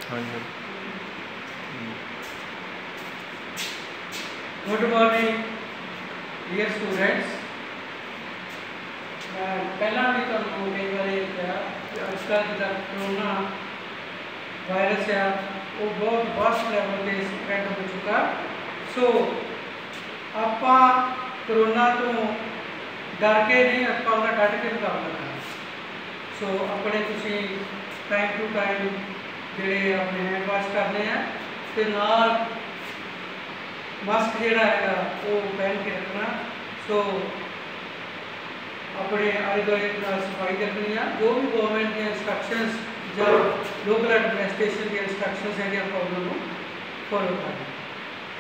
हाँ जी। Good morning dear students. पहला भी तुहानू कई बार अजकल जिदा कोरोना वायरस है वो बहुत वास्ट लैवल पर स्प्रैड हो चुका। सो आपां कोरोना तो डर के नहीं, आपां उसका डट के मुकाबला करना। सो अपने तुसीं टाइम टू टाइम जिहड़े अपने हैंड वाश करने हैं ते नाल मास्क जिहड़ा है वो पहन के रखना। सो अपने आले दुआले सफाई रखनी है। जो भी गवर्नमेंट दी इंस्ट्रक्शंस या लोकल एडमिनिस्ट्रेशन दी इंस्ट्रक्शंस है उन्होंने फॉलो करना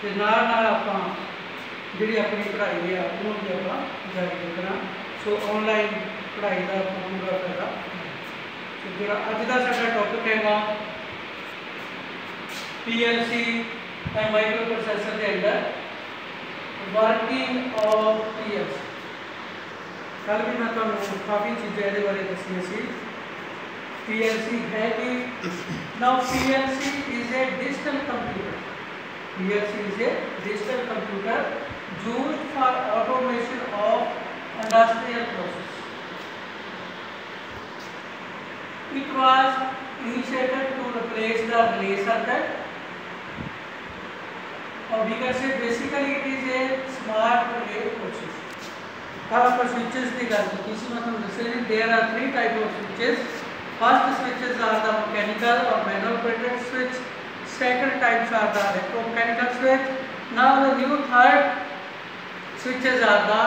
ते नाल आपां जिहड़ी अपनी पढ़ाई है उन्होंने भी आपां जारी रखना। सो ऑनलाइन पढ़ाई का पूरा फायदा। तो जो अज का साडा टॉपिक हैगा PLC एंड माइक्रो प्रोसेसर के अंदर वर्किंग ऑफ PLC। कल भी मैं तुहानू काफ़ी चीज़ें ये बारे दसियां सी। PLC है कि now PLC is a digital computer. PLC is a digital computer used for automation of industrial process. It was initiated to replace the relay circuit, or we can say basically it is a smart relay process. अब आप switches की गल की सी, मैं तुहानू दस्सिया there are three type of switches. First switches are the mechanical or manual operated switch. Second types are the electromechanical switch. Now the new third switches are the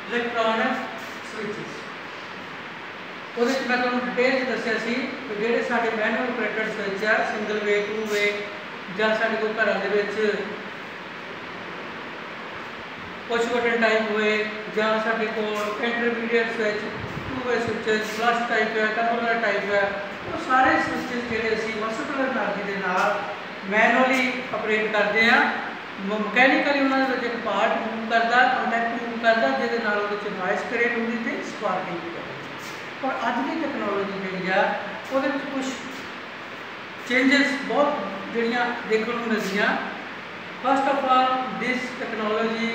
electronic switches. वो मैं तुहानू detail दस्सिया सी कि जिहड़े साडे manual operated switch है single way two way जां साडे कोल घरां दे विच पुश बटन टाइप हुए जां साडे कोल intermediate switch two way switches flush type है टर्मिनल टाइप है, वो सारे स्विचेस जिहड़े असीं मल्टीपल एनर्जी दे नाल मैनुअली ऑपरेट करते हैं। मकैनिकली उन्हां दे विच एक पार्ट मूव करदा, कॉन्टैक्ट मूव करदा, जिहदे नाल उहदे विच नॉइस क्रिएट हुंदी ते स्पार्किंग भी करदी। पर अज की टैक्नोलॉजी जी है वो कुछ चेंजेस बहुत जड़ियाँ देखने को मिलदियाँ। First of all this technology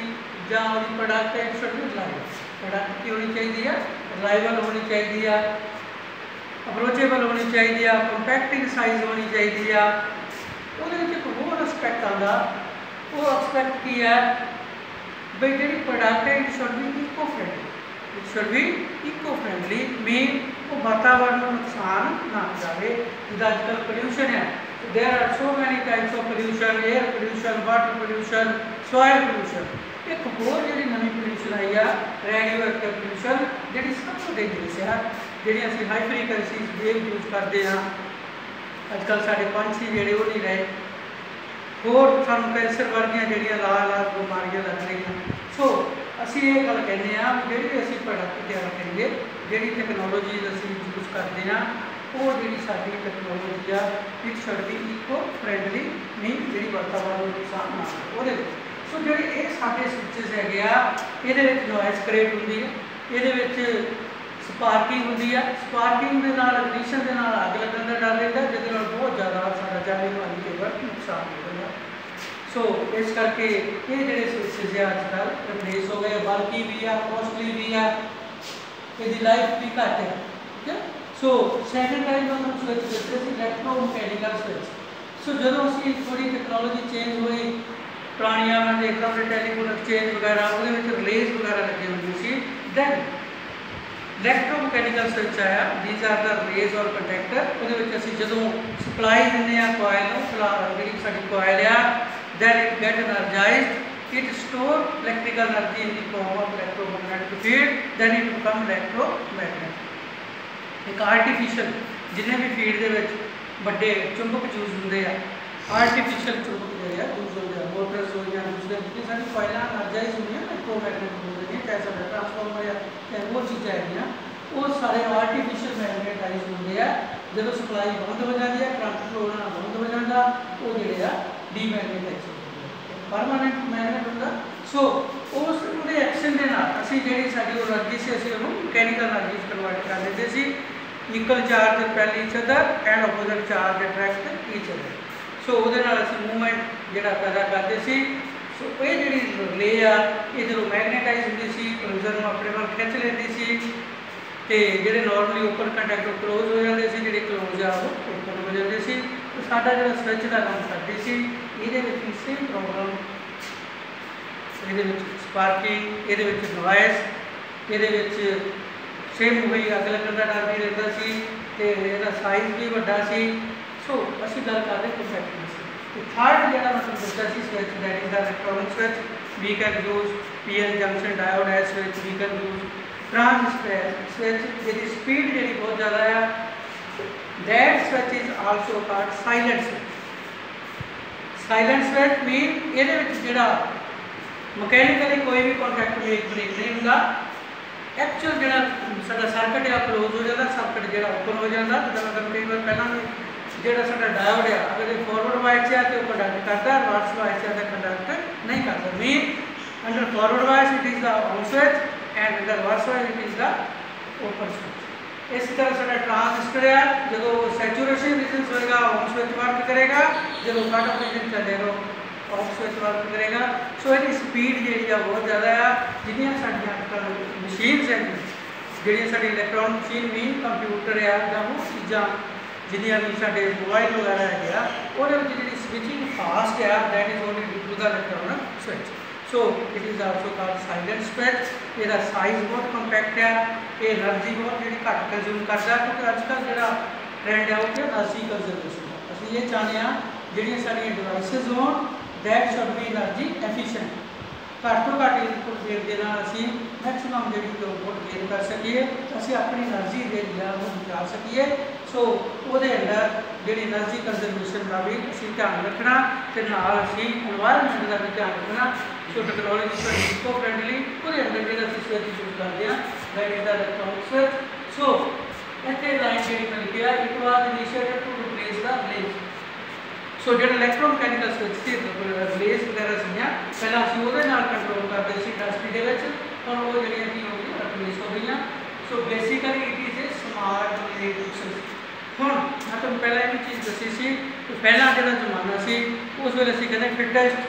या product it should be reliable. Product की होनी चाहिए, रिलायबल होनी चाहिए, अप्रोचेबल होनी चाहिए, कंपैक्टिंग साइज होनी चाहिए। वो एक होर एस्पैक्ट आता, वो एस्पैक्ट की है भाई जी प्रोडक्ट है it should be eco friendly. It should be eco friendly mean वो वातावरण को नुकसान ना जाए। जिदा अजकल पोल्यूशन है, there are so many types of pollution, air pollution, water pollution, soil pollution. एक होर जी नवी पोल्यूशन आई है रेडियो एक्टिव पोल्यूशन, जी सबसे डेंजरस है, जी असीं हाई फ्रीक्वेंसीज वेव यूज करते हैं। अजकल साढ़े पंछी जोड़े वो नहीं रहे, होर सानू कैंसर वर्गियां जिहड़ियां लाल बीमारियां लग रही। सो असीं ये गल कहने जी असीं प्रोडक्ट तैयार करिए, जी टैक्नोलॉजी असीं यूज करते हैं वो जी साडी टैक्नोलॉजी आ it should be eco friendly mean जी वातावरण को नुकसान ना करे। सो जो ये साडे स्विचेस है ये नॉइस क्रिएट होंदी है, ये स्पार्किंग होंदी है। स्पार्किंग के नाल इग्निशन के नाल अग लगन का डर रहता, जिसके नाल बहुत ज़्यादा साडा जानी माली कई बार नुकसान हो जाता। सो इस करके ये जोड़े स्विचेज है अजकल रिप्लेस हो गए, बल्कि भी है, कॉस्टली भी है, इसकी लाइफ भी घट है। ठीक है। सो सैकेंड टाइप का स्विच दसते इलैक्ट्रोमकैनिकल स्विच। सो जो असी थोड़ी टैक्नोलॉजी चेंज हुई, पुरानिया मैं देखता अपने टैलीफोन एक्सचेंज वगैरह वो रिलेज वगैरह लगे होंगे सी, दैन इलैक्ट्रोमकैनिकल स्विच आया। दीज आर द रिलेज और कंडक्टर। वो जो सप्लाई देने कॉयल जी साड़ी कॉयल आ, then it get energized, it store electrical energy in the form of electromagnetic field, then it become electromagnet। एक आर्टिफिशियल जिन्हें भी फील्ड के बड़े चुंबक यूज होंगे, आर्टिफिशियल चुंबक जो है यूज होंगे, मोटर्स हो या दूसरे जितनी सारी फाइलें एनर्जाइज होंगी इलेक्ट्रोमैगनेट होंगे, चाहे साढ़ा ट्रांसफार्मर या चाहे वो चीज़ें है वो सारे आर्टिफिशियल मैगनेटाइज होंगे। जो सप्लाई बंद हो जाती है, करंट फ्लो होना बंद हो जाता, वो जोड़े डीमैगनेटाइज परमानेंट मैगनेट होंगे। सो उस एक्शन के नाल असीं जिहड़ी साडी एनर्जी से असीं उहनूं मैकेनिकल एनर्जी कन्वर्ट कर देते सी। Equal charge repel each other and opposite charge attract each other. So ਉਹਦੇ ਨਾਲ ਅਸੀਂ मूवमेंट ਜਿਹੜਾ पैदा करते सी। सो ये जी रिले आ ये जो मैगनेटाइज होंगी सी क्लोजर में अपने वाल खिंच लेती सी तो जोड़े नॉर्मली ओपन कंटैक्ट क्लोज हो जाते सी, जो क्लोज आ वो ओपन हो जाते सी। तो साडा जो स्विच का काम करती सी ये सेम प्रॉब्लम ये स्पार्किंग ये नॉइस ये सेम वही अग लगन का डर भी रहता सी तो यदा साइज भी वड्डा सी। सो असीं गल कर रहे कंपैक्टनेस। तो थर्ड जो मैं दसा switch that is the electronic switch we can use PN junction diode है switch we can use transistor switch जिहदी स्पीड जी बहुत ज़्यादा है that switch is also called silent switch. Silent switch mean ये जोड़ा मकैनिकली कोई भी कॉन्टैक्ट ब्रेक नहीं होंगे। एक्चुअल जो साडा सर्किट है क्लोज हो जाता, सर्किट जो ओपन हो जाता। जिदा मैं कई बार पहला जोड़ा साडा डायोड है अगर फॉरवर्ड वाइस है तो कंडक्ट करता है, रिवर्स वाइस है तो कंडक्ट नहीं करता। Mean under forward bias it is the on switch and under reverse bias it is the open switch. इस तरह साडा ट्रांजिस्टर है जो सैचुरेशन रीजन होएगा ऑन स्विच वर्क करेगा, जो कट ऑफ रीजन चलेगा ऑफ स्विच वर्क करेगा। सो इसकी स्पीड जी बहुत ज़्यादा है। जिन्नियां साडियां अजकल मशीनस हैं जिहड़ियां साडी इलैक्ट्रॉनिक मशीन मीन कंप्यूटर है जां वो चीज़ां जिन्नियां भी साडे मोबाइल वगैरह है वो जी स्विचिंग फास्ट है that is only due to the electronic switch. So it is also called silent switch. इसका साइज बहुत कंपैक्ट है, ये एनर्जी बहुत जी घट कंज्यूम करता है क्योंकि अजकल जो ट्रेंड है वो एनर्जी कंजर्वेशन है। असं ये चाहते हैं जिहड़ियां साडियां डिवाइसिस हो that should be energy efficient, घट तो घट इनपुट देण दे नाल असीं मैक्सिमम जी आउटपुट गेन कर सकीए, असीं अपनी एनर्जी जी बचा सकीए। सो वो अंदर जी एनर्जी कंजरवेशन का भी असीं ध्यान रखना तो नाल असीं एनवायरनमेंट का भी ध्यान रखना। सो टैक्नोलॉजी इको फ्रेंडली वो अंदर जो असीं स्विच यूज करते हैं that is the electronic switch. So इत्थे लाइन जी मैं लिखा it was initiated to replace the relays. So जो इलैक्ट्रोमकैनिकल स्विच से रिलेज वगैरह सी पहला असीं उहदे नाल कंट्रोल करते सी इंडस्ट्री दे विच, पर वो जिहड़ियां की हो गई रिप्लेस हो गई। So basically it is a smart relay fixer. हुण मैं तुहानूं पहला एक चीज़ दसी सी कि पहला जो जमाना सी उस वेले असीं कहंदे फिटेस्ट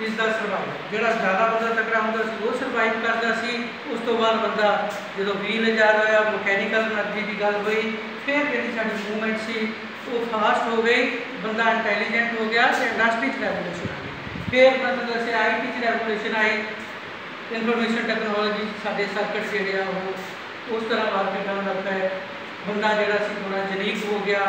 इज़ द सर्वाइव, जो ज़्यादा बंदा तकड़ा होंदा सी वो सर्वाइव करता सी। उस तो बाद बंदा जो व्हील इजाद होया मकैनिकल एनर्जी की गल हुई, फिर जी साडी मूवमेंट सी वो फास्ट हो गई, बंदा इंटैलीजेंट हो गया तो इंडस्ट्री रेवोल्यूशन आ गई। फिर मतलब जैसे IT revolution I, information technology साडे सर्किट जोड़े वो उस तरह वर्क करन लग पे, बंदा जोड़ा सी थोड़ा यूनीक हो गया।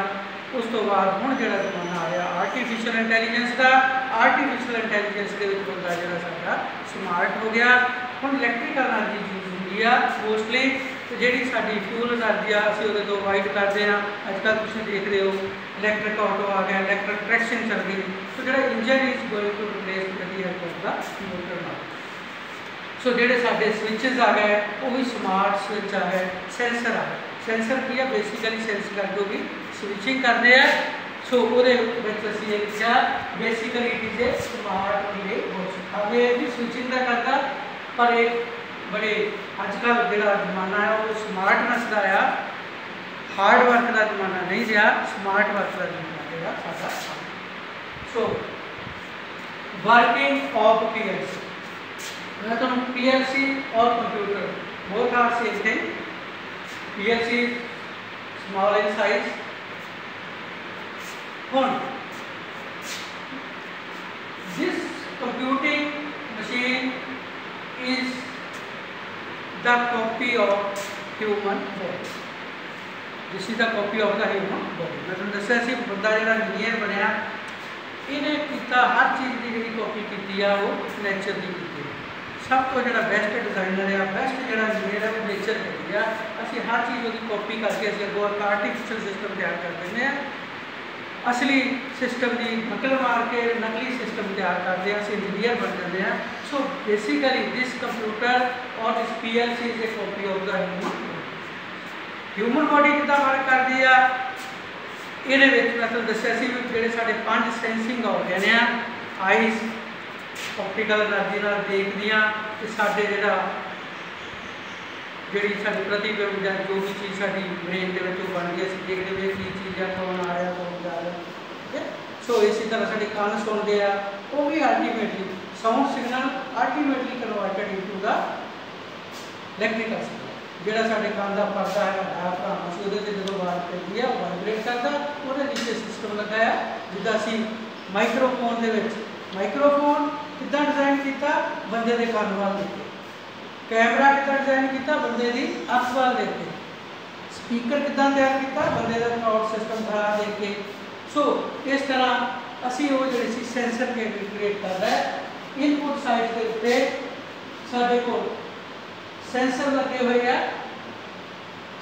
उस तो बाद हुण जो जमाना आया आर्टिफिशियल इंटैलीजेंस का, आर्टिफिशियल इंटैलीजेंस के बंदा जो साडा स्मार्ट हो गया। हुण इलैक्ट्रिकल एनर्जी यूज होंगी आ मोस्टली, तो जी साडी फ्यूल एनर्जी आ असीं उहदे तो अवॉइड करते हैं। अजकल तुसीं देख रहे हो इलैक्ट्रिक ऑटो आ गया, इलैक्ट्रिक ट्रैक्शन चल गई। तो जो engine is going to replace the motor नाल। सो जोड़े साडे स्विचेस आ गए वो भी स्मार्ट स्विच आ गए, सेंसर आ गए। सेंसर की है बेसिकली सेंस करके भी स्विचिंग करते हैं। सो वो लिखा basically it is a smart relay box. अब ये भी स्विचिंग का करता, पर एक बड़े अजकल जो जमाना है वो स्मार्टनेस का आ, हार्ड वर्क का जमाना नहीं रहा, स्मार्ट वर्क का जमाना जो। सो वर्किंग ऑफ PLC, मैं तो PLC और computer both are same thing. PLC small in size. This computing machine is the copy of human body. This is the copy of the human body. मैं तुहानूं दस्सिया सी बंदा जो engineer बनया इन्हें किया हर चीज़ की जी कॉपी की है वो नेचर की की। सब तो जो बेस्ट डिजाइनर है बेस्ट जो इंजीनियर है वो नेचर की है। असी हर चीज़ की कॉपी करके अगर अगों एक आर्टिफिशियल सिस्टम तैयार कर दें, असली सिस्टम की नकल मार के नकली सिस्टम तैयार करते हैं, असी इंजीनियर बन जाते हैं। सो बेसिकली दिस कंप्यूटर और this PLC is a copy of the human body कितना वर्क करती है। ये मैं तो दसिया सी जोड़े साढ़े 5 सेंसिंग ऑर्गन हैं, आईज ऑप्टिकल एनर्जी देखदियाँ, साढ़े जो ਜਿਹੜੀ ਸਾਡੀ ਪ੍ਰਤੀਬਿੰਬ ਜਾਂ ਜੋ ਵੀ ਚੀਜ਼ ਸਾਡੀ ਬ੍ਰੇਨ ਦੇ ਵਿੱਚ ਬਣਦੀ ਹੈ, ਅਸੀਂ ਦੇਖਦੇ ਵੀ ਕੀ ਚੀਜ਼ ਆ, ਕੌਣ ਆ ਰਿਹਾ, ਕੌਣ ਜਾ ਰਿਹਾ, ਠੀਕ ਹੈ। ਸੋ ਇਸੇ ਤਰ੍ਹਾਂ ਸਾਡੇ ਕੰਨ ਸੁਣਦੇ ਆ, ਉਹ ਵੀ ultimately sound signal ultimately converted into the electrical signal. ਜਿਹੜਾ ਸਾਡੇ ਕੰਨ ਦਾ ਪਰਦਾ ਹੈ, ਡਾਇਫਰਾਮ, ਅਸੀਂ ਉਹਦੇ 'ਤੇ ਜਦੋਂ ਆਵਾਜ਼ ਪੈਂਦੀ ਆ ਉਹ ਵਾਈਬ੍ਰੇਟ ਕਰਦਾ, ਉਹਦੇ ਨੀਚੇ ਸਿਸਟਮ ਲੱਗਾ ਆ। ਜਿੱਦਾਂ ਅਸੀਂ ਮਾਈਕਰੋਫੋਨ ਦੇ ਵਿੱਚ, ਮਾਈਕਰੋਫੋਨ ਕਿੱਦਾਂ ਡਿਜ਼ਾਈਨ ਕੀਤਾ, ਬੰਦੇ ਦੇ ਕੰਨ ਵੱਲ ਦੇਖ ਕੇ। कैमरा कितना डिजाइन किया, बंदे की अख वाल देख के। स्पीकर कितना तैयार किया, बंदे का क्राउड सिस्टम खड़ा देख के। सो इस तरह असी वो जो सेंसर के क्रिएट कर रहा है। इनपुट साइड के उत्ते साडे कोल सेंसर लगे हुए हैं।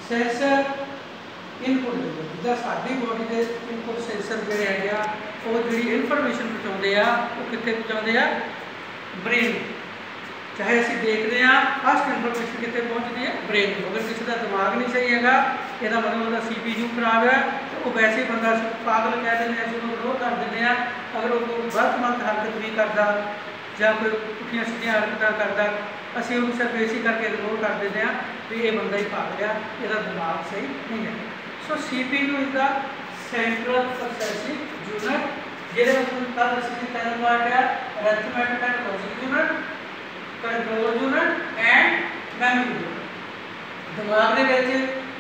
सेंसर इनपुट जिदा साडी बॉडी के इनपुट सेंसर जोड़े है वो जी इनफॉर्मेशन पहुँचाते हैं, वो कितने पहुँचाते हैं, ब्रेन। चाहे असी देखते हैं फस्ट इनफॉर्मेशन कितने पहुँचती है, ब्रेन। अगर किसी का दिमाग नहीं सही है, यदा मतलब उसका CPU खराब है, तो वो वैसे ही बंदा पागल कह दें, असं इग्नोर कर दें। अगर वो गलत मलत हरकत भी करता या कोई पुठिया सीधियाँ हरकत करता, असी उन्होंने सिर्फ इसी करके इग्नोर कर देते हैं भी ये बंदा ही पागल है, इसका दिमाग सही नहीं है। So CPU is the central processing unit, जिहदे कल असीं तीन पार्ट है, arithmetic and logic unit, control unit and memory unit. दिमाग के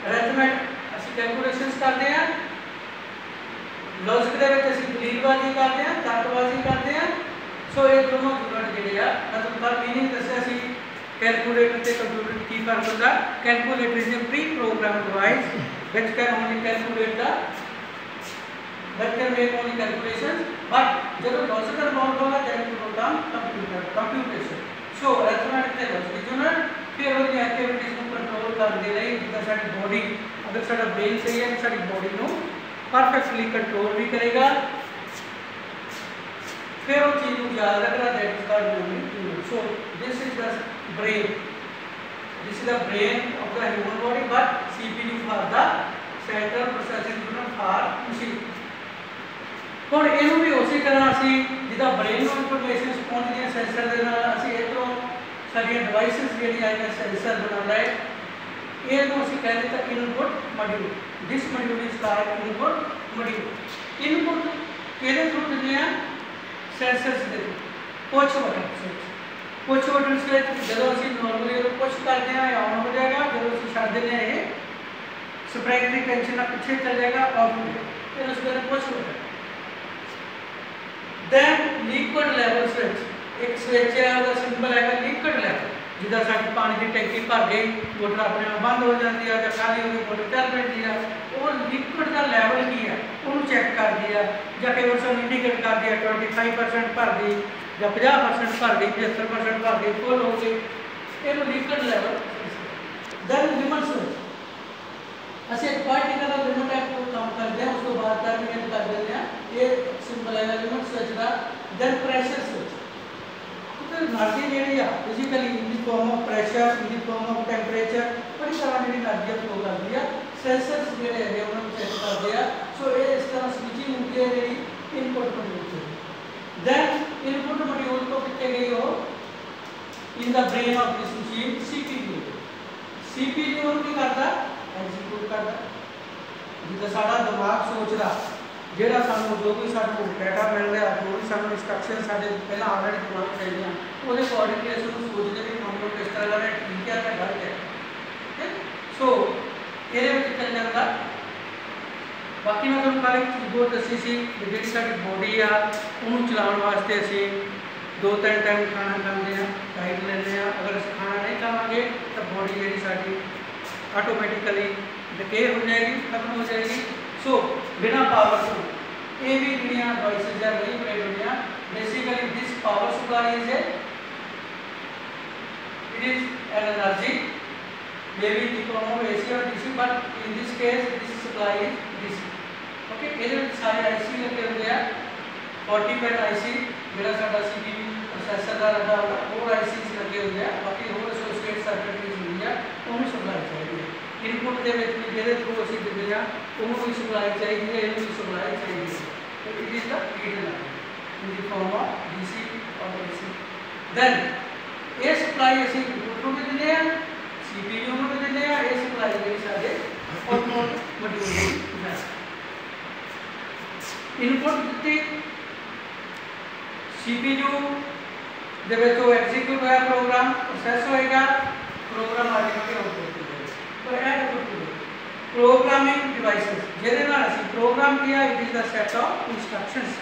अरिथमैटिक असीं कैलकुलेशनस करते हैं, लॉजिक के दलीलबाजी करते हैं, तर्कबाजी करते हैं। सो ये दोनों यूनिट जिहड़े आ, मतलब का मीनिंग दस्सिया सी कैलकुलेटर ते कंप्यूटर की फर्क होंदा। Calculator is a pre program device which can only calculate the that can make only calculations, but जब लॉजिक इन्वॉल्व होगा then it will become computation। So arithmetic ते लॉजिक यूनिट फिर वो एक्टिविटीज को कंट्रोल करने लई जिदा साडी बॉडी, अगर साडा ब्रेन सही है तो साडी बॉडी को परफेक्टली कंट्रोल भी करेगा। फिर वो चीज़ को याद रखना, that is called memory. So this is the brain, this is the brain of the human body, but CPU for the central processing unit for machine. ਹੁਣ ਇਹਨੂੰ ਵੀ ਉਸੇ ਤਰ੍ਹਾਂ ਅਸੀਂ ਜਿੱਦਾਂ ਬ੍ਰੇਨ ਨੂੰ ਇਨਫੋਰਮੇਸ਼ਨ ਪਹੁੰਚਦੀਆਂ ਸੈਂਸਰ ਦੇ ਨਾਲ, ਅਸੀਂ ਇੱਧਰੋਂ ਸਾਡੀਆਂ ਡਿਵਾਈਸਿਸ ਜਿਹੜੀਆਂ ਆਈਆਂ ਸੈਂਸਰ ਬਣਾਉਣ ਲਈ, ਇਹਨੂੰ ਅਸੀਂ ਕਹਿੰਦੇ ਤਾਂ input module. This module is called input module. Input ਕਿਹਦੇ ਥਰੂ ਦਿੰਦੇ ਆ, ਸੈਂਸਰਸ ਦੇ push button switch. Push button switch ਜਦੋਂ ਅਸੀਂ ਨਾਰਮਲੀ ਇਹਨੂੰ ਪੁਸ਼ ਕਰਦੇ ਹਾਂ ਇਹ ਆਨ ਹੋ ਜਾਏਗਾ, ਜਦੋਂ ਅਸੀਂ ਛੱਡ ਦਿੰਦੇ ਹਾਂ ਇਹ ਸਪ੍ਰਿੰਗ ਦੀ ਟੈਂਸ਼ਨ ਨਾਲ ਪਿੱਛੇ ਚੱਲ ਜਾਏਗਾ, ਆਫ ਹੋ ਜਾਏਗਾ। ਫਿਰ ਉਸ ਦਾ push button. then liquid level switch, एक switch है उसका सिंबल है liquid level। जिदा साडी पानी की टैंकी भर गई, मोटर अपने आप बंद हो जाती है, खाली हो गई मोटर चल पैंदी है, वो लिक्विड का लैवल की है उन्होंने चैक कर दिया, या कई बार इंडीकेट कर दिया 25% भर गई या 50% भर गई, 75% भर गई, फुल हो गई, ये liquid level. Then limit switch, ਅਸੀਂ एक पार्टिकुलर लिमिट है को काम करते हैं, उसको बाद टर्मिनेट कर देते हैं, ये सिंपल है लिमिट स्विच का। दैन प्रेशर स्विच, तो एनर्जी जी physically in the form of pressure, in the form of temperature, बड़ी तरह की एनर्जी फ्लो करती है। सेंसर्स जोड़े है उन्होंने चेक करते हैं। सो ये इस तरह स्विचिंग होती है जी इनपुट मॉड्यूल से। दैन इनपुट मॉड्यूल को कितने गई हो in the brain of this machine CPU। CPU की करता एग्जीक्यूट करता, जिदा साडा दिमाग सोचता, ਜਿਹੜਾ ਸਾਨੂੰ जो भी सानू डाटा मिल रहा, जो भी सानू इंस्ट्रक्शन साडे पहला ऑलरेडी दिमाग चाहिए, ਉਹਦੇ अकॉर्डिंगली ਅਸੀਂ ਉਹਨੂੰ ਸੋਚਦੇ ਵੀ ਕੰਮ ਨੂੰ ਕਿਸ ਤਰ੍ਹਾਂ ਕਰਨਾ, ਠੀਕ ਹੈ ਜਾਂ ਗਲਤ ਹੈ। ਸੋ ਇਹਦੇ ਵਿੱਚ ਚੱਲ ਜਾਂਦਾ। ਬਾਕੀ ਮੈਂ ਤੁਹਾਨੂੰ ਕੱਲ੍ਹ ਇੱਕ ਚੀਜ਼ ਹੋਰ ਦੱਸੀ ਸੀ, ਜਿਹੜੀ ਸਾਡੀ ਬੋਡੀ ਆ ਉਹਨੂੰ ਚਲਾਉਣ ਵਾਸਤੇ ਅਸੀਂ 2-3 ਟਾਈਮ ਖਾਣਾ ਖਾਂਦੇ ਹਾਂ, ਡਾਈਟ ਲੈਂਦੇ ਹਾਂ। ਅਗਰ ਅਸੀਂ ਖਾਣਾ ਨਹੀਂ ਖਾਵਾਂਗੇ ਤਾਂ ਬੋਡੀ ਜਿਹੜੀ ਸਾਡੀ ऑटोमेटिकली डिके हो जाएगी, खत्म हो जाएगी। सो बिना पावर को ये भी दुनिया डिवाइसेज है नहीं प्लेट दुनिया। Basically this power supply is it is an energy may be the form of AC और DC, but in this case this supply is DC। Okay, ये सारे IC लगे होंगे हैं, 40 पिन IC जो साडा CPU प्रोसैसर का लगा होगा, और ICs लगे होंगे हैं। बाकी होर एसोसिएट सर्किटरीज होंगी है, उन्होंने सप्लाई चाहिए। इनपुट के भी जो थ्रू असीं दिंदे आ उन्होंने भी सप्लाई चाहिए है, इन्होंने भी सप्लाई चाहिए है। तो it is the feed line in the form of DC और AC। दैन ये सप्लाई असीं इनपुट को भी दिंदे आ, CPU ਨੂੰ ਦਿੰਦੇ ਆ, ਇਹ ਸਪਲਾਈ ਜਿਹੜੀ ਸਾਡੇ ਆਊਟਪੁੱਟ ਮੋਡਿਊਲ ਦੀ ਹੈ। ਇਨਪੁੱਟ ਦਿੱਤੀ CPU ਦੇ ਵਿੱਚ ਉਹ ਐਗਜ਼ੀਕਿਊਟ ਹੋਇਆ ਪ੍ਰੋਗਰਾਮ, ਪ੍ਰੋਸੈਸ ਹੋਏਗਾ, ਪ੍ਰੋਗਰਾਮ ਆ ਕੇ ਆਊਟਪੁੱਟ ਦੇਗਾ। ਪਰ ਇਹ ਦੇਖੋ प्रोग्रामिंग डिवाइसेस ਜਿਹਦੇ ਨਾਲ ਅਸੀਂ ਪ੍ਰੋਗਰਾਮ ਕੀਤਾ, it is the set of instructions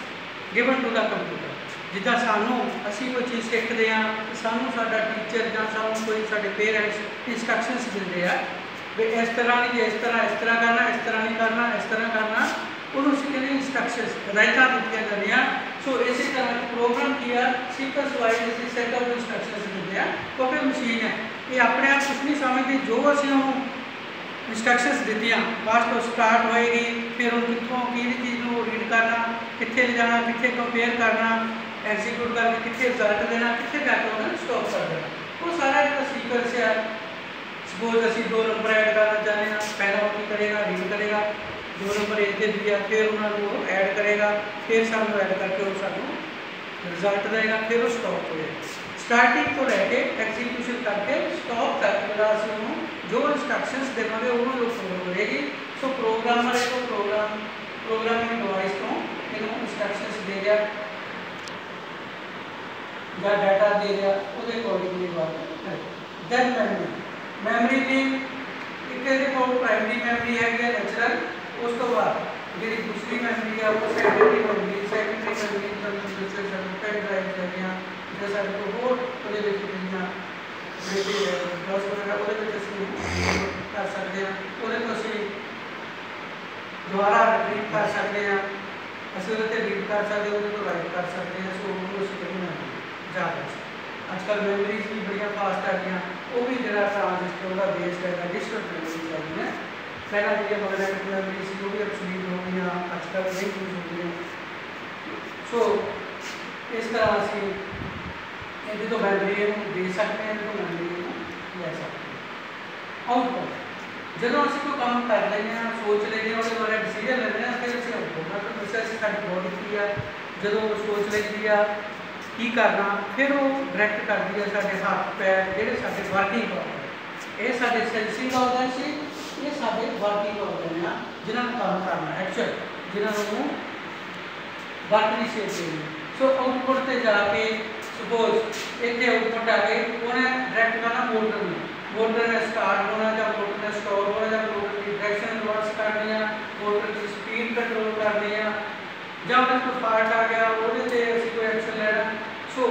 given to the computer. ਜਿੱਦਾਂ ਸਾਨੂੰ ਅਸੀਂ ਕੋਈ ਚੀਜ਼ ਸਿੱਖਦੇ ਹਾਂ, ਸਾਨੂੰ ਸਾਡਾ ਟੀਚਰ ਜਾਂ ਸਾਨੂੰ ਕੋਈ ਸਾਡੇ ਪੇਰੈਂਟਸ ਇਨਸਟਰਕਸ਼ਨਸ ਦਿੰਦੇ ਆ ਵੀ ਇਸ ਤਰ੍ਹਾਂ ਨਹੀਂ, ਇਸ ਤਰ੍ਹਾਂ ਕਰਨਾ, ਇਸ ਤਰ੍ਹਾਂ ਨਹੀਂ ਕਰਨਾ, ਇਸ ਤਰ੍ਹਾਂ ਕਰਨਾ, ਉਹਨੂੰ ਅਸੀਂ ਕਹਿੰਦੇ ਇੰਸਟਰਕਸ਼ਨਸ, ਹਦਾਇਤਾਂ ਦਿੱਤੀਆਂ ਜਾਂਦੀਆਂ। ਸੋ ਇਸੇ ਤਰ੍ਹਾਂ ਪ੍ਰੋਗਰਾਮ ਕੀਤਾ ਸੀਕੁਐਂਸ ਵਾਈਜ਼ ਅਸੀਂ ਸੈਟ ਆਫ ਇਨਸਟਰਕਸ਼ਨਸ ਦਿੰਦੇ ਆ, ਕਿਉਂਕਿ ਮਸ਼ੀਨ ਹੈ ਇਹ ਆਪਣੇ ਆਪ ਕੁਛ ਨਹੀਂ ਸਮਝਦੀ, ਜੋ ਅਸੀਂ ਉਹਨੂੰ इंस्ट्रक्शंस ਦਿੱਤੀਆਂ ਫਸਟ ਤੋਂ ਸਟਾर्ट ਹੋਏਗੀ, फिर ਉਹ ਕਿੱਥੋਂ ਕਿਹੜੀ ਚੀਜ਼ ਨੂੰ ਰੀਡ ਕਰਨਾ, ਕਿੱਥੇ ਲਿਜਾਣਾ, ਕਿੱਥੇ ਕੰਪੇਅਰ ਕਰਨਾ, ਐਗਜ਼ੀਕਿਊਟ ਕਰਕੇ ਕਿੱਥੇ ਰਿਜ਼ਲਟ ਦੇਣਾ, ਕਿੱਥੇ ਜਾ ਕੇ ਉਹਨਾਂ ਨੂੰ ਸਟਾਪ ਕਰ ਦੇਣਾ, ਉਹ ਸਾਰਾ ਜਿਹੜਾ ਸੀਕੁਐਂਸ ਹੈ। ਸਪੋਜ਼ ਅਸੀਂ 2 ਨੰਬਰ ਐਡ ਕਰਨਾ ਚਾਹੁੰਦੇ ਹਾਂ, ਪਹਿਲਾਂ ਉਹ ਕੀ ਕਰੇਗਾ, ਰੀਡ ਕਰੇਗਾ 2 ਨੰਬਰ ਇੱਥੇ ਵੀ ਆ, ਫਿਰ ਉਹਨਾਂ ਨੂੰ ਉਹ ਐਡ ਕਰੇਗਾ, ਫਿਰ ਸਾਨੂੰ ਐਡ ਕਰਕੇ ਉਹ ਸਾਨੂੰ ਰਿਜ਼ਲਟ ਦੇਗਾ, ਫਿਰ ਉਹ ਸਟਾਪ ਹੋਏਗਾ। स्टार्टिंग तो लैके एग्जीक्यूशन करके स्टॉप तक जो इंस्ट्रक्शंस देवे वो फॉलो करेगी। सो प्रोग्रामर है तो प्रोग्रामिंग डिवाइस तो इन इंस्ट्रक्शंस दे दिया या डाटा दे दिया उसके अकॉर्डिंगली बात। दैन मैमरी की एक प्राइमरी मैमरी है नेचुरल, उस तो बाद जी दूसरी मैमरी है वो सैकेंडरी मैमरी पेन ड्राइव है जैसा तो वो ब्राउज वगैरह कर सकते हैं, दोबारा रीड कर सकते हैं, असं रीड कर सकते हैं, तो राइट कर सकते हैं। सो जा आजकल मैमरीज भी बड़िया फास्ट आ गई, वो भी जो ट्रांजिस्टर का बेस्ड है डिजिटल मैमरीज आ गई हैं। पहला जो मैग्नेटिक मैमरी सी वो भी अपसलीट हो गई, आजकल नहीं यूज हो गई। सो इस तरह से ये तो मैमरी दे सकते हैं, तो मैमरी ले सकते हैं। आउटपुट जो असं कोई काम कर लें, सोच लें, वो बारे डिसीजन लेने, फिर असं आउटपुट मतलब दसा साड़ी बॉडी की है, जो सोच लेती है की करना, फिर वो डायरैक्ट करती है साढ़े हाथ पैर जोड़े साढ़े वर्किंग ऑर्गन, ये साढ़े सेंसिंग ऑर्गन से ये साढ़े वर्किंग ऑर्गन है जिन्होंने काम करना एक्चुअल, जिन्होंने वर्क की शेप देनी। सो आउटपुट से जाके सपोज इतने आउटपुट आ गई, उन्हें डायरेक्ट करना मोटर में, मोटर ने स्टार्ट होना या मोटर ने स्टॉप होना या मोटर की डायरेक्शन रिवर्स करनी है, मोटर की स्पीड कंट्रोल करनी है, जब कोई पार्ट आ गया वो कोई एक्शन लेना। So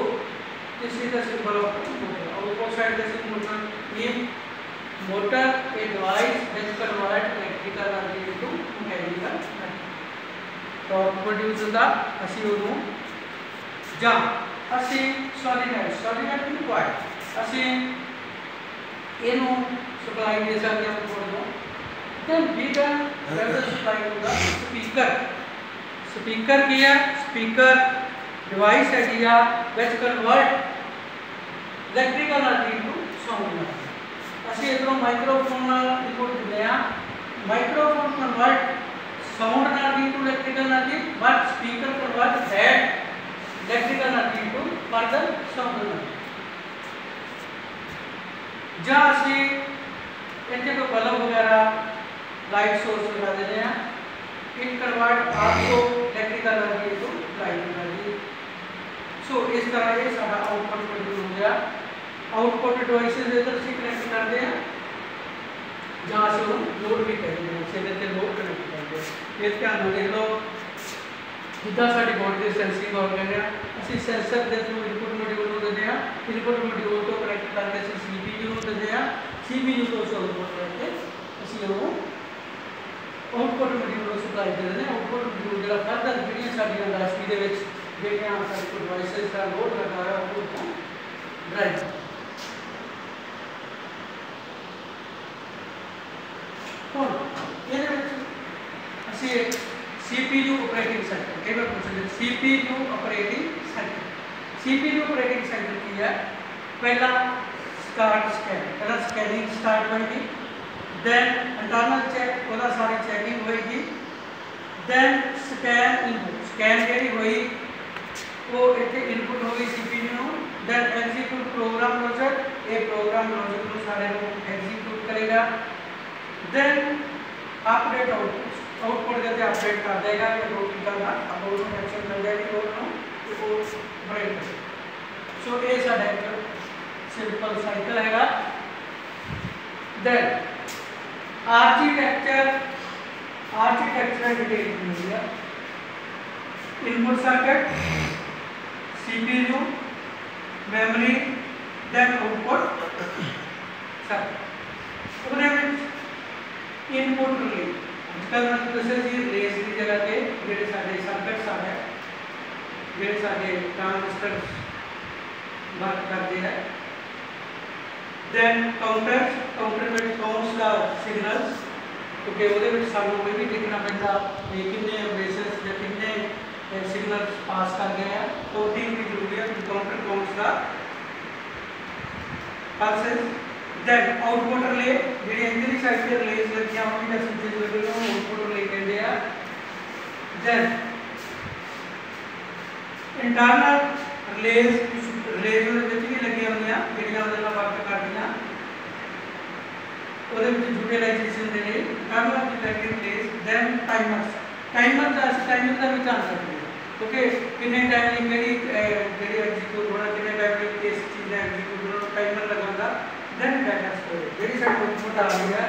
this is the symbol of motor. Output side the symbol ये motor a device which convert electrical energy into mechanical energy. तो प्रोड्यूस ਹੁੰਦਾ ਅਸੀਂ ਉਹਨੂੰ ਜਾਂ ਅਸੀਂ ਸੋਲਿਨੋਇਡ ਨੂੰ ਪਾਏ ਅਸੀਂ ਇਹਨੂੰ ਸਪਲਾਈ ਦੇ ਸਕਦੇ ਹਾਂ ਕੋਡ ਨੂੰ। then we can rather supply to the speaker ਕੀ ਹੈ, ਸਪੀਕਰ ਡਿਵਾਈਸ ਹੈਗੀ ਆ which convert electrical energy into sound। ਅਸੀਂ ਇਧਰੋਂ ਮਾਈਕ੍ਰੋਫੋਨ ਨਾਲ ਇਨਪੁਟ ਦਿੰਦੇ ਆ, microphone convert sound energy into electrical energy, but speaker convert that electrical energy into further sound energy। ਜਾਂ ਅਸੀਂ ਇੱਥੇ ਕੋਈ ਬਲਬ ਵਗੈਰਾ लाइट सोर्स लगा देते हैं, it convert also electrical energy into light energy. So इस तरह ये सारा आउटपुट प्रोड्यूस हो गया। आउटपुट डिवाइसेस इधर से कनेक्ट करते हैं जहाँ से वो लोड भी करते हैं, सीधे से लोड कनेक्ट करते हैं। फिर ध्यान देख लो जिदा साड़ी बॉडी के सेंसिंग ऑर्गन है, ਅਸੀਂ सेंसर के थ्रू इनपुट मॉड्यूल ਨੂੰ ਦਿੰਦੇ ਆ, इनपुट मॉड्यूल ਤੋਂ कनेक्ट करके ਅਸੀਂ CPU ਨੂੰ ਦਿੰਦੇ ਆ, CPU ਤੋਂ आउटपुट करके ਅਸੀਂ ਉਹ आउटपुट मॉड्यूल को सप्लाई दे रहे हैं। आउटपुट मॉड्यूल जो फर्दर जी साड़ी इंडस्ट्री के सारे को डिवाइसेस का लोड लगा है वो ड्राइव। ये CPU ऑपरेटिंग सेंटर एक बार पूछ CPU operating centre. CPU operating centre की है पहला स्टार्ट स्कैन, पहला स्कैनिंग स्टार्ट होगी, then इंटरनल चेक ਉਹਦਾ सारी चेकिंग होएगी, then स्कैन इनपुट, स्कैन ਜਿਹੜੀ ਹੋਈ वो ਇੱਥੇ इनपुट होगी CPU ਨੂੰ, then execute प्रोग्राम लॉजिक ये प्रोग्राम लॉजिक को सारे को एग्जीक्यूट करेगा। देन अपडेट आउटपुट देते अपडेट कर देगा कि रूटीन करना अब वो एक्शन मिल जाएगी वो ब्रेक। सो ये साडा एक सिंपल साइकिल हैगा। देन आर्किटेक्चर डिटेल मिल गया। Input circuit, CPU, memory, then output circuit. Input relay आजकल रिलेज की जगह पे जेडे साडे सर्किट्स आ गए, जेडे साडे ट्रांजिस्टर्स वर्क करते हैं। देन काउंटर में काउंट्स द सिग्नल्स, क्योंकि वो सानू ये भी देखना पैंदा कि कितने बेसिस या कितने सिग्नल्स पास कर गए हैं, काउंटिंग की जरूरी है। Counter counts the pulses. Then output relay जेडी इंजरी साइड से रिलेज लगियां होंगी या स्विचेस लगे हो आउटपुट रिले कहते हैं। देन इंटरनल रिलेज रिलेज में भी लगी हुई हैं जेडियां ਉਹਦੇ ਨਾਲ ਵਰਕ ਕਰਦੀਆਂ, ਉਹਦੇ ਵਿੱਚ यूटिलाइजेशन ਦੇ ਲਈ internal relays relays. Then timer ਦਾ टाइमिंग ਦਾ ਵੀ ਧਿਆਨ ਰੱਖਣਾ, क्योंकि कितने टाइम ਲਈ ਜਿਹੜੀ ਐਗਜ਼ੀਕਿਊਟ ਹੋਣਾ, कितने टाइम ਲਈ ਕਿਸ ਚੀਜ਼ ਦਾ ਐਗਜ਼ੀਕਿਊਟ ਹੋਣਾ, टाइमर लगाਉਂਦਾ। देन डाटा स्टोरेज ਜਿਹੜੀ ਸਾਡੀ ਆउटपुट आ रही है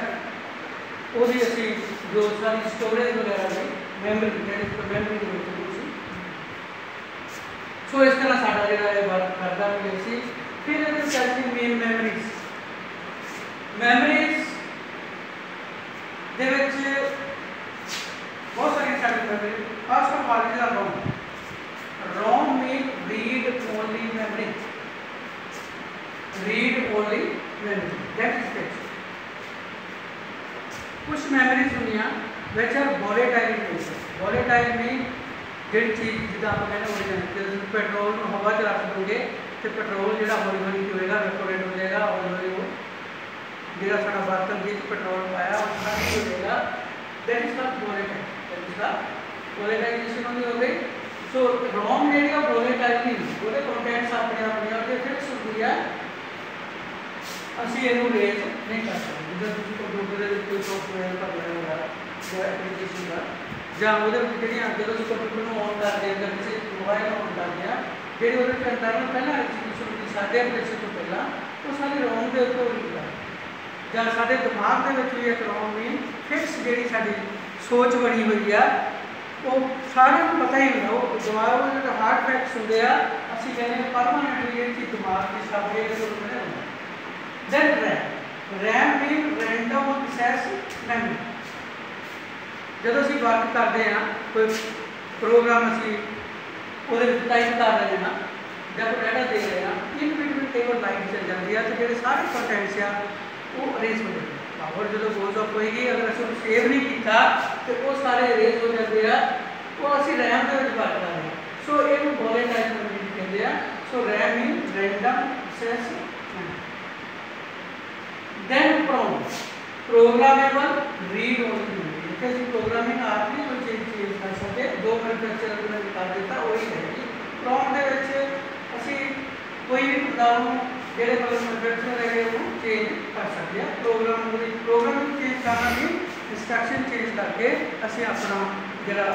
ਉਹਦੀ ਅਸੀਂ जो सारी स्टोरेज वगैरह ਦੀ मेमोरी ਜਿਹੜੀ मेमोरी ਦੇ ਵਿੱਚ ਤੁਸੀਂ। सो इस तरह साडा ਜਿਹੜਾ ਇਹ वर्क करदा है। ਅਸੀਂ फिर ਇਹਦੇ ਵਿੱਚ मेन मेमोरीज ਦੇ ਵਿੱਚ बहुत सारी सारी memory. First of all is ROM में read only memory, that is fix. कुछ मेमोरीज होंदियां which are volatile in nature। volatile में ਜਿਹੜੀ ਚੀਜ਼ ਜਿੱਦਾਂ ਆਪਾਂ ਕਹਿੰਦੇ ਹੋ ਜਾਂਦੀ ਹੈ, ਜਦੋਂ ਪੈਟਰੋਲ ਨੂੰ ਹਵਾ 'ਚ ਰੱਖ ਦੋਗੇ ਤੇ ਪੈਟਰੋਲ ਜਿਹੜਾ ਹੌਲੀ ਹੌਲੀ ਕੀ ਹੋਏਗਾ, ਵੈਪੋਰੇਟ ਹੋ ਜਾਏਗਾ। ਹੌਲੀ ਹੌਲੀ ਉਹ ਜਿਹੜਾ ਸਾਡਾ ਬਰਤਨ ਵਿੱਚ ਪੈਟਰੋਲ ਪਾਇਆ ਉਹ ਖਾਲੀ ਹੋ ਜਾਏਗਾ। That is not volatile, that is the volatilization होगी। सो ROM ਜਿਹੜੀ ਆ volatile ਨਹੀਂ, ਉਹਦੇ ਕੰਟੈਂਟਸ ਆਪਣੇ ਉਹਦੇ ਫਿਕਸ ਹੁੰਦੀ ਆ, ਅਸੀਂ ਇਹਨੂੰ ਰੇਜ਼ ਨਹੀਂ ਕਰ ਸਕਦੇ। ਜਦੋਂ ਤੁਸੀਂ ਕੰਪਿਊਟਰ ਦੇ ਵਿੱਚ ਕੋਈ ਸੌਫਟਵੇਅਰ ਭਰਨਾ ਹੋਗਾ ਜਾਂ ਐਪਲੀਕੇਸ਼ਨ ਦਾ, ਜਾਂ ਉਹਦੇ ਵਿੱਚ ਜਿਹੜੀਆਂ ਜਦੋਂ ਅਸੀਂ ਕੰਪਿਊਟਰ ਨੂੰ ਔਨ ਕਰਦੇ ਹਾਂ ਜਾਂ ਕਿਸੇ ਮੋਬਾਈਲ ਨੂੰ ਔਨ ਕਰਦੇ ਹਾਂ, ਜਿਹੜੀ ਉਹਦੇ ਵਿੱਚ ਇੰਟਰਨਲ ਪਹਿਲਾਂ ਐਗਜ਼ੀਕਿਊਸ਼ਨ ਹੁੰਦੀ ਸਾਡੇ ਐਪਲੀਕੇਸ਼ਨ ਤੋਂ ਪਹਿਲਾਂ, ਉਹ ਸਾਡੀ ROM ਦੇ ਉੱਤੇ ਹੁੰਦੀ ਹੈ। ਜਾਂ ਸਾਡੇ ਦਿਮਾਗ ਦੇ ਵਿੱਚ ਵੀ ਇੱਕ ROM ਨਹੀਂ ਫਿਕਸ ਜਿਹੜੀ ਸਾਡੀ ਸੋਚ ਬਣੀ ਹੋਈ ਆ, ਉਹ ਸਾਰਿਆਂ ਨੂੰ ਪਤਾ ਹੀ ਹੁੰਦਾ। ਉਹ ਦਿਮਾਗ ਦੇ ਜਿਹੜੇ ਹਾਰਡ ਫੈਕਟਸ ਹੁੰਦੇ ਆ, ਅਸੀਂ ਕਹਿੰਦੇ ਹਾਂ ਪਰਮਾਨੈਂਟਲੀ ਇਹ ਚੀਜ਼ ਦਿਮਾਗ ਦੀ ਸਾਡੇ ਦੇ ਕੋਲ ਬਣਿਆ ਹੁੰਦਾ। Then RAM mean random access memory। ਜਦੋਂ ਅਸੀਂ वर्क करते हैं कोई प्रोग्राम ਅਸੀਂ ਉਹਦੇ ਵਿੱਚ ਟਾਈਪ ਕਰ ਰਹੇ ਹਾਂ ਜਾਂ ਕੋਈ ਡਾਟਾ ਦੇ ਰਹੇ ਹਾਂ, ਇਨ ਬਿਟਵੀਨ ਕਈ ਵਾਰ ਲਾਈਨ ਚੱਲ ਜਾਂਦੀ ਹੈ ਤੇ ਜਿਹੜੇ ਸਾਰੇ ਕੰਟੈਂਟਸ ਆ ਉਹ ਅਰੇਂਜ ਹੋ ਜਾਂਦੇ। ਪਾਵਰ ਜਦੋਂ ਗੋਜ਼ ਆਫ ਹੋਏਗੀ, ਅਗਰ ਅਸੀਂ ਉਹਨੂੰ ਸੇਵ ਨਹੀਂ ਕੀਤਾ ਤੇ ਉਹ ਸਾਰੇ ਅਰੇਂਜ ਹੋ ਜਾਂਦੇ ਆ, ਉਹ ਅਸੀਂ RAM ਦੇ ਵਿੱਚ ਵਰਤ ਕਰਦੇ ਹਾਂ। ਸੋ ਇਹਨੂੰ ਵੋਲੇਟਾਈਲ ਮੈਮਰੀ ਕਹਿੰਦੇ ਆ। So RAM mean random access memory। Then programmable read only memory. जैसे प्रोग्रामिंग आपने कोई चीज कर सकते, दो मैन्युफैक्चरर ने निकाल देता वही रहेगी। ROM ਦੇ ਵਿੱਚ ਅਸੀਂ ਕੋਈ ਵੀ ਬਦਲਾਅ ਜਿਹੜੇ ਮੈਨੂਫੈਕਚਰਰ ਹੈਗੇ ਉਹ ਚੇਂਜ ਕਰ ਸਕਦੇ ਆ। ਪ੍ਰੋਗਰਾਮ ਚੇਂਜ ਕਰਨਾ ਨਹੀਂ, ਇੰਸਟਰਕਸ਼ਨ ਚੇਂਜ ਕਰਕੇ ਅਸੀਂ ਆਪਣਾ ਜਿਹੜਾ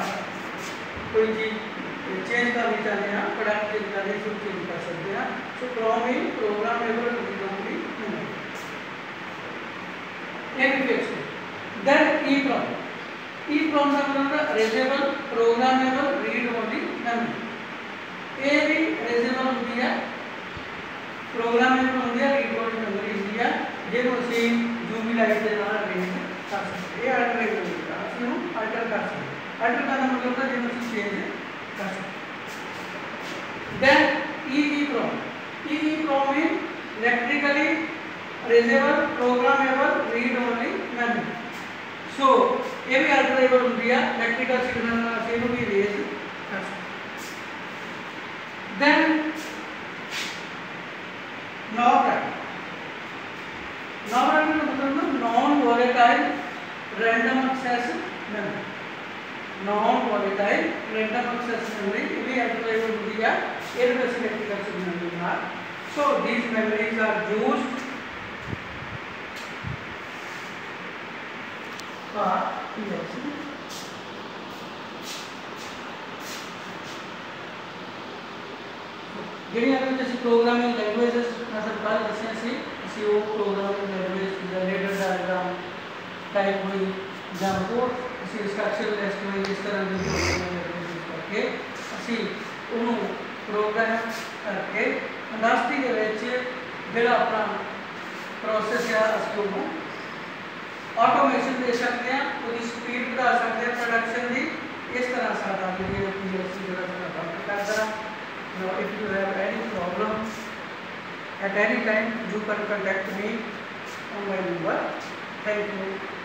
ਕੋਈ ਚੀਜ਼ चेंज करनी चाहते हैं, प्रोडक्ट चेंज करने से चेंज कर सकते हैं। So ROM in programmable read only memory. Then EEPROM का मतलब erasable programmable read only memory. ये भी रेजेबल होती है, प्रोग्रामेबल होती है, रीड ओनली मेमोरी होती है, जिसको ਅਸੀਂ यूवी लाइट के नाल अरेंज कर सकते हैं। ये अल्टरनेटिव होता है, ਅਸੀਂ ਨੂੰ अल्टर कर सकते हैं। अल्टर का मतलब है जिसको ਅਸੀਂ चेंज कर सकते हैं। Then EEPROM means electrically erasable programmable read only memory। So ये भी अल्टरेबल होती है, इलेक्ट्रिकल सिग्नल से भी इरेज कर सकते। देन नॉन मतलब non volatile random access memory. Non volatile random access memory भी अल्टरेबल होती है, ये भी इलेक्ट्रिकल सिग्नल के साथ So these memories are used for PLC. ਜਿਹੜੀਆਂ ਕਿ ਅਸੀਂ ਪ੍ਰੋਗਰਾਮਿੰਗ ਲੈਂਗੁਏਜਸ ਮੈਂ ਸਭ ਕੱਲ੍ਹ ਦੱਸਿਆ ਸੀ ਅਸੀਂ ਉਹ programming language generator diagram type ਹੋਈ ਜਾਂ ਹੋਰ ਅਸੀਂ ਸਟਰਕਚਰਲ ਲਿਸਟ ਹੋਈ ਇਸ ਤਰ੍ਹਾਂ ਦੀ ਪ੍ਰੋਗਰਾਮਿੰਗ ਲੈਂਗੁਏਜ ਯੂਜ਼ ਕਰਕੇ ਅਸੀਂ ਉਹਨੂੰ ਪ੍ਰੋਗਰਾਮ ਕਰਕੇ ਇੰਡਸਟਰੀ ਦੇ ਵਿੱਚ ਜਿਹੜਾ ਆਪਣਾ ਪ੍ਰੋਸੈਸ ਆ ਅਸੀਂ ਉਹਨੂੰ ਆਟੋਮੇਸ਼ਨ ਦੇ ਸਕਦੇ ਹਾਂ, ਉਹਦੀ ਸਪੀਡ ਵਧਾ ਸਕਦੇ ਹਾਂ ਪ੍ਰੋਡਕਸ਼ਨ ਦੀ। ਇਸ ਤਰ੍ਹਾਂ ਸਾਡਾ ਜਿਹੜੀ PLC ਜਿਹੜਾ ਸਾਡਾ ਕੰਮ ਕਰਦਾ। Now if you have any problem at any time you can contact me on my number. Thank you.